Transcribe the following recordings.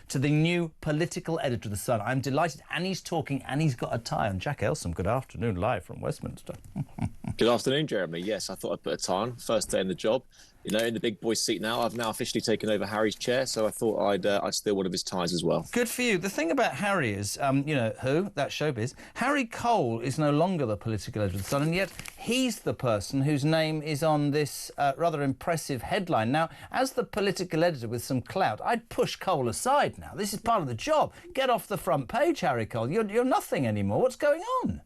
to the new political editor of The Sun. I'm delighted, and he's talking, and he's got a tie on. Jack Elsom, good afternoon, live from Westminster. Good afternoon, Jeremy. Yes, I thought I'd put a tie on. First day in the job. You know, in the big boy seat now. I've now officially taken over Harry's chair, so I thought I'd steal one of his ties as well. Good for you. The thing about Harry is, you know, who? That's showbiz. Harry Cole is no longer the political editor of The Sun, and yet he's the person whose name is on this rather impressive headline. Now, as the political editor with some clout, I'd push Cole aside now. This is part of the job. Get off the front page, Harry Cole. You're nothing anymore. What's going on?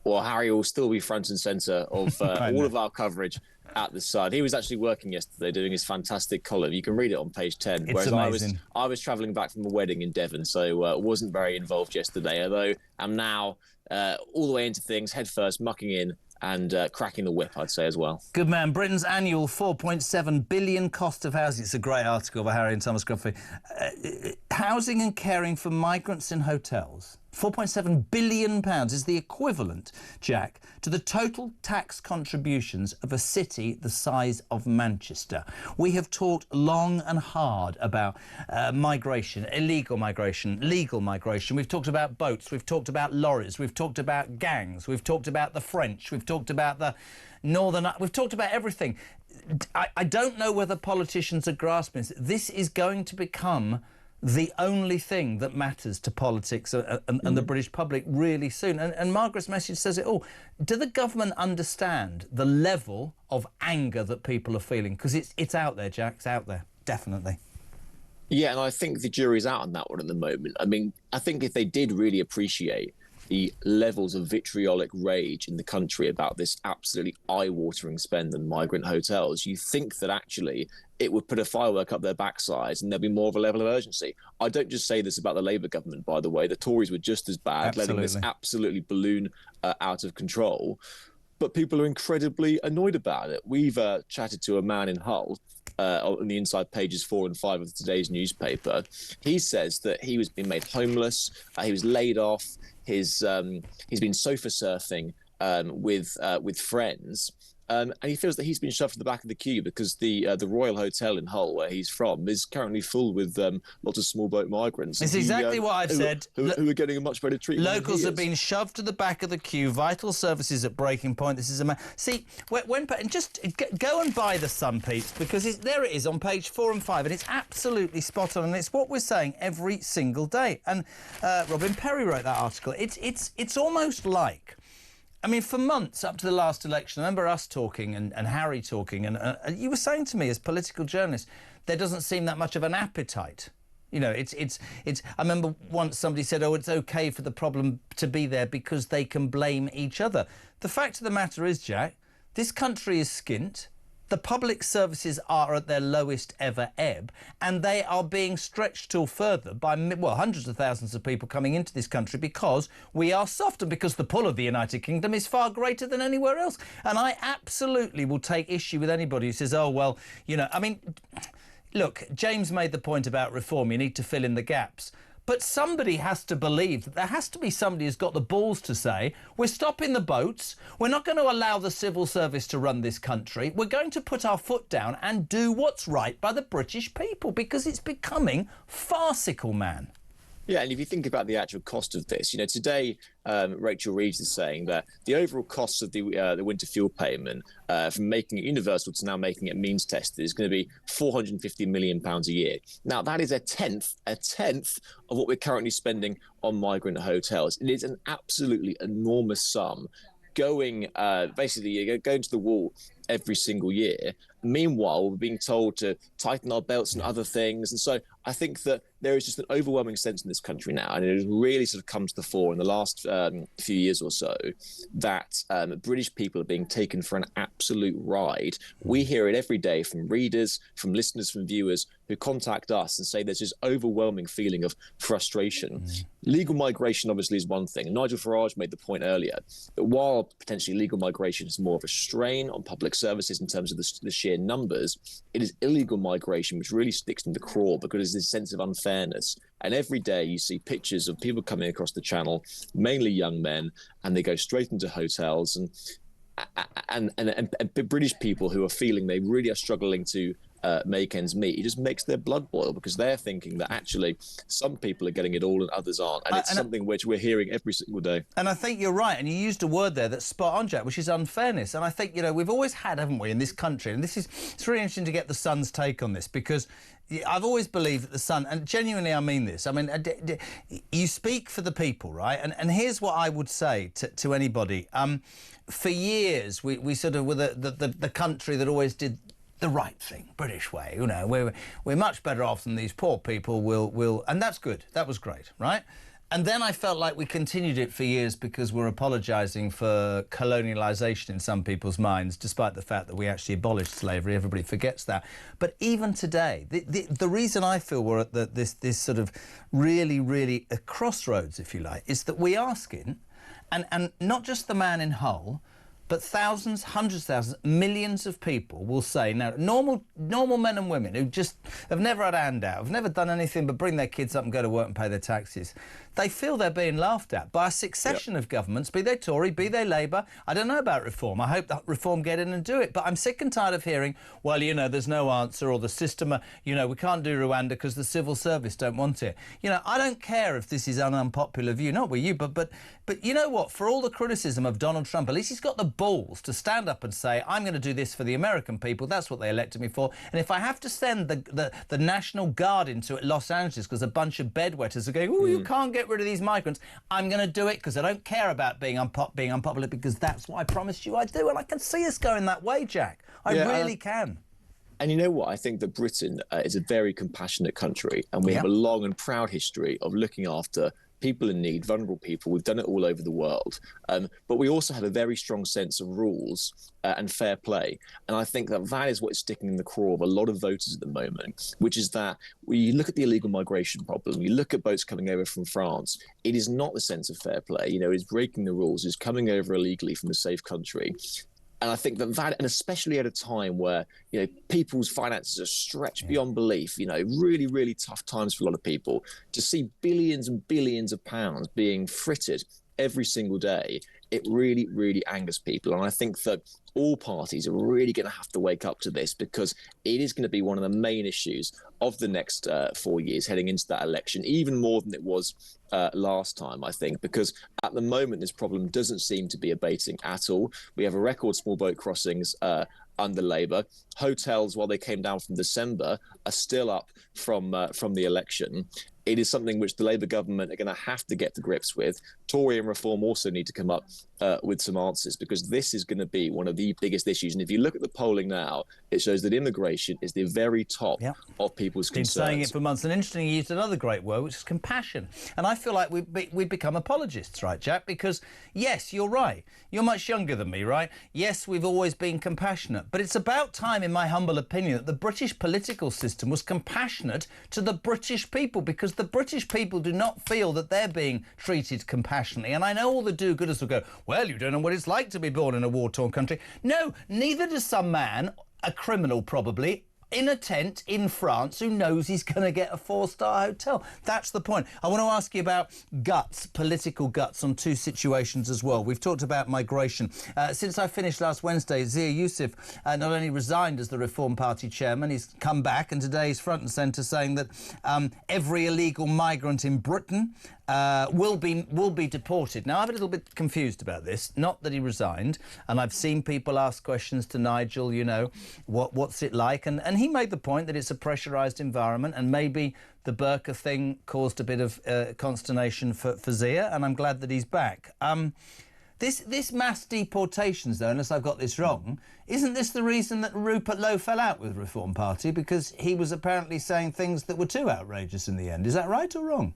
Well, Harry will still be front and centre of all of our coverage at The Sun. He was actually working yesterday doing his fantastic column. You can read it on page 10. It's whereas amazing. I was travelling back from a wedding in Devon, so wasn't very involved yesterday, although I'm now all the way into things, head first, mucking in and cracking the whip, I'd say, as well. Good man. Britain's annual £4.7 billion cost of housing. It's a great article by Harry and Thomas Gruffy. Housing and caring for migrants in hotels. £4.7 billion is the equivalent, Jack, to the total tax contributions of a city the size of Manchester. We have talked long and hard about migration, illegal migration, legal migration. We've talked about boats, we've talked about lorries, we've talked about gangs, we've talked about the French, we've talked about the Northern... We've talked about everything. I don't know whether politicians are grasping this. This is going to become the only thing that matters to politics and the British public really soon. And Margaret's message says it all. Do the government understand the level of anger that people are feeling? Because it's out there, Jack. It's out there, definitely. Yeah, and I think the jury's out on that one at the moment. I mean, I think if they did really appreciate the levels of vitriolic rage in the country about this absolutely eye-watering spend on migrant hotels, you think that actually it would put a firework up their backsides and there'd be more of a level of urgency. I don't just say this about the Labour government, by the way. The Tories were just as bad, letting this absolutely balloon out of control. But people are incredibly annoyed about it. We've chatted to a man in Hull on the inside pages 4 and 5 of today's newspaper. He says that he was being made homeless, he was laid off, he's been sofa surfing with friends. And he feels that he's been shoved to the back of the queue because the Royal Hotel in Hull, where he's from, is currently full with lots of small boat migrants. It's exactly what I've said. Who are getting a much better treatment. Locals have been shoved to the back of the queue. Vital services at breaking point. This is see, and just go and buy the Sun, Pete, because there it is on page 4 and 5, and it's absolutely spot on, and it's what we're saying every single day. And Robin Perry wrote that article. It's almost like, I mean, for months up to the last election, I remember us talking and Harry talking, and you were saying to me as political journalists, there doesn't seem that much of an appetite. You know, it's. I remember once somebody said, "Oh, it's okay for the problem to be there because they can blame each other." The fact of the matter is, Jack, this country is skint. The public services are at their lowest ever ebb, and they are being stretched still further by, well, hundreds of thousands of people coming into this country because we are soft and because the pull of the United Kingdom is far greater than anywhere else. And I absolutely will take issue with anybody who says, oh, well, you know, I mean, look, James made the point about reform. You need to fill in the gaps. But somebody has to believe that there has to be somebody who's got the balls to say, we're stopping the boats, we're not going to allow the civil service to run this country, we're going to put our foot down and do what's right by the British people, because it's becoming farcical, man. Yeah, and if you think about the actual cost of this, you know, today Rachel Reeves is saying that the overall cost of the winter fuel payment from making it universal to now making it means tested is going to be £450 million a year. Now, that is a tenth of what we're currently spending on migrant hotels. It is an absolutely enormous sum going basically going to the wall every single year. Meanwhile, we're being told to tighten our belts and other things. And so I think that there is just an overwhelming sense in this country now, and it has really sort of come to the fore in the last few years or so, that British people are being taken for an absolute ride. We hear it every day from readers, from listeners, from viewers who contact us and say there's this overwhelming feeling of frustration. Legal migration obviously is one thing. Nigel Farage made the point earlier that while potentially legal migration is more of a strain on public services in terms of the sheer numbers, it is illegal migration which really sticks in the craw because there's this sense of unfairness. And every day you see pictures of people coming across the channel, mainly young men, and they go straight into hotels and British people who are feeling they really are struggling to make ends meet, it just makes their blood boil, because they're thinking that actually some people are getting it all and others aren't. And it's something which we're hearing every single day. And I think you're right. And you used a word there that's spot on, Jack, which is unfairness. And I think, you know, we've always had, haven't we, in this country, and it's really interesting to get the Sun's take on this, because I've always believed that the Sun, and genuinely I mean this, I mean, you speak for the people, right? And here's what I would say to anybody. For years, we sort of were the country that always did the right thing, British way. You know, we're much better off than these poor people will, and that's good. That was great, right? And then I felt like we continued it for years because we're apologising for colonialisation in some people's minds, despite the fact that we actually abolished slavery. Everybody forgets that. But even today, the reason I feel we're at this sort of really a crossroads, if you like, is that we are asking, and not just the man in Hull, but thousands, hundreds of thousands, millions of people will say, now, normal men and women who just have never had a handout, have never done anything but bring their kids up and go to work and pay their taxes, they feel they're being laughed at by a succession of governments, be they Tory, be they Labour. I don't know about reform. I hope that reform get in and do it. But I'm sick and tired of hearing, well, you know, there's no answer, or the system, you know, we can't do Rwanda because the civil service don't want it. You know, I don't care if this is an unpopular view, not with you, but you know what? For all the criticism of Donald Trump, at least he's got the balls to stand up and say, I'm going to do this for the American people. That's what they elected me for. And if I have to send the National Guard into Los Angeles because a bunch of bedwetters are going, oh, you can't get rid of these migrants, I'm going to do it because I don't care about being unpopular, because that's what I promised you I'd do. And I can see us going that way, Jack. I really can. And you know what? I think that Britain is a very compassionate country, and we have a long and proud history of looking after people in need, vulnerable people. We've done it all over the world. But we also have a very strong sense of rules and fair play. And I think that is what's sticking in the craw of a lot of voters at the moment, which is that when you look at the illegal migration problem, you look at boats coming over from France, it is not the sense of fair play. You know, it's breaking the rules, it's coming over illegally from a safe country. And I think that, and especially at a time where, you know, people's finances are stretched beyond belief, you know, really tough times for a lot of people, to see billions and billions of pounds being frittered every single day, it really angers people. And I think that all parties are really going to have to wake up to this, because it is going to be one of the main issues of the next 4 years heading into that election, even more than it was last time, I think, because at the moment this problem doesn't seem to be abating at all. We have a record small boat crossings under Labour. Hotels, while they came down from December, are still up from the election. It is something which the Labour government are going to have to get to grips with. Tory and Reform also need to come up with some answers, because this is going to be one of the biggest issues. And if you look at the polling now, it shows that immigration is the very top of people's concerns. Been saying it for months. And interestingly, you used another great word, which is compassion. And I feel like we've become apologists, right, Jack? Because, yes, you're right. You're much younger than me, right? Yes, we've always been compassionate. But it's about time, in my humble opinion, that the British political system was compassionate to the British people, because the British people do not feel that they're being treated compassionately. And I know all the do-gooders will go, well, you don't know what it's like to be born in a war-torn country. No, neither does some man, a criminal probably, in a tent in France, who knows he's going to get a 4-star hotel. That's the point. I want to ask you about guts, political guts, on two situations as well. We've talked about migration. Since I finished last Wednesday, Zia Youssef not only resigned as the Reform Party chairman, he's come back, and today he's front and centre saying that every illegal migrant in Britain will be deported. Now, I'm a little bit confused about this. Not that he resigned, and I've seen people ask questions to Nigel, you know, what's it like? And he made the point that it's a pressurised environment, and maybe the burqa thing caused a bit of consternation for Zia, and I'm glad that he's back. This mass deportations, though, unless I've got this wrong, isn't this the reason that Rupert Lowe fell out with Reform Party? Because he was apparently saying things that were too outrageous in the end. Is that right or wrong?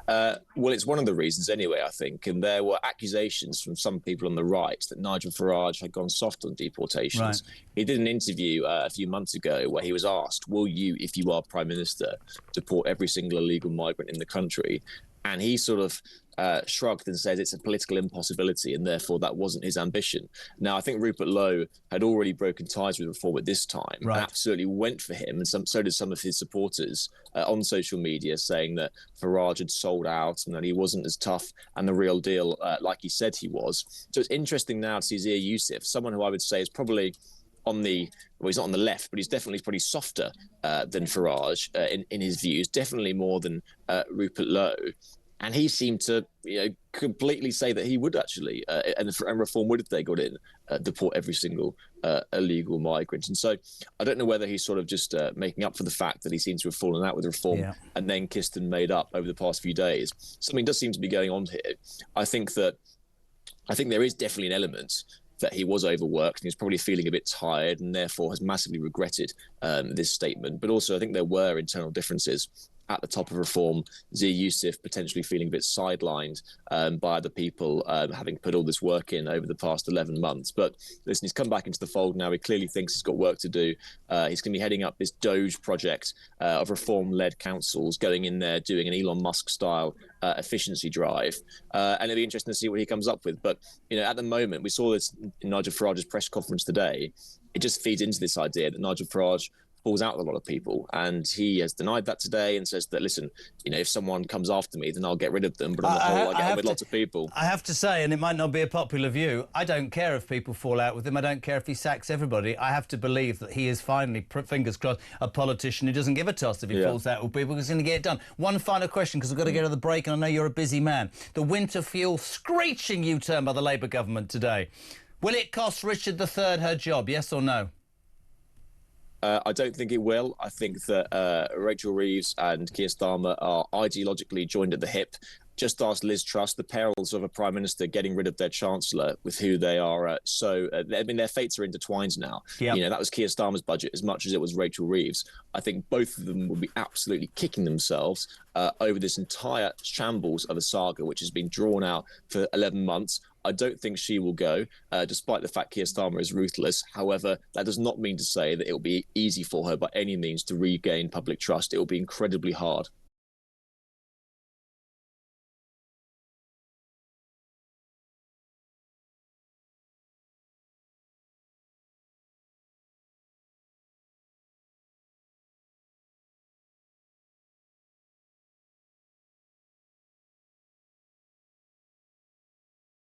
Well, it's one of the reasons anyway, I think. And there were accusations from some people on the right that Nigel Farage had gone soft on deportations. Right. He did an interview a few months ago where he was asked, will you, if you are Prime Minister, deport every single illegal migrant in the country? And he sort of shrugged and said it's a political impossibility, and therefore that wasn't his ambition. Now, I think Rupert Lowe had already broken ties with Reform at this time, and absolutely went for him, and so did some of his supporters on social media, saying that Farage had sold out and that he wasn't as tough and the real deal like he said he was. So it's interesting now to see Zia Youssef, someone who I would say is probably on the well, he's not on the left, but he's definitely pretty softer than Farage in his views, definitely more than Rupert Lowe. And he seemed to, completely say that he would actually, and reform would, if they got in, deport every single illegal migrant. And so I don't know whether he's sort of just making up for the fact that he seems to have fallen out with reform and then kissed and made up over the past few days. Something does seem to be going on here. I think there is definitely an element that he was overworked and he's probably feeling a bit tired and therefore has massively regretted this statement. But also I think there were internal differences at the top of reform. Zia Youssef potentially feeling a bit sidelined by other people, having put all this work in over the past 11 months. But listen, he's come back into the fold now. He clearly thinks he's got work to do. He's going to be heading up this Doge project of reform-led councils, going in there, doing an Elon Musk-style efficiency drive. And it'll be interesting to see what he comes up with. But, at the moment, we saw this in Nigel Farage's press conference today. It just feeds into this idea that Nigel Farage falls out with a lot of people, and he has denied that today and says that, listen, if someone comes after me, then I'll get rid of them, but on the whole, I get on with lots of people. I have to say, and it might not be a popular view, I don't care if people fall out with him. I don't care if he sacks everybody. I have to believe that he is finally, fingers crossed, a politician who doesn't give a toss if he falls out with people, because he's going to get it done. One final question, because we've got to get to the break, and I know you're a busy man. The winter fuel screeching U-turn by the Labour government today. Will it cost Richard III her job, yes or no? I don't think it will. I think that Rachel Reeves and Keir Starmer are ideologically joined at the hip. Just ask Liz Truss the perils of a prime minister getting rid of their chancellor, with who they are their fates are intertwined now. Yep. That was Keir Starmer's budget as much as it was Rachel Reeves. I think both of them will be absolutely kicking themselves over this entire shambles of a saga which has been drawn out for 11 months. I don't think she will go, despite the fact Keir Starmer is ruthless. However, that does not mean to say that it will be easy for her by any means to regain public trust. It will be incredibly hard.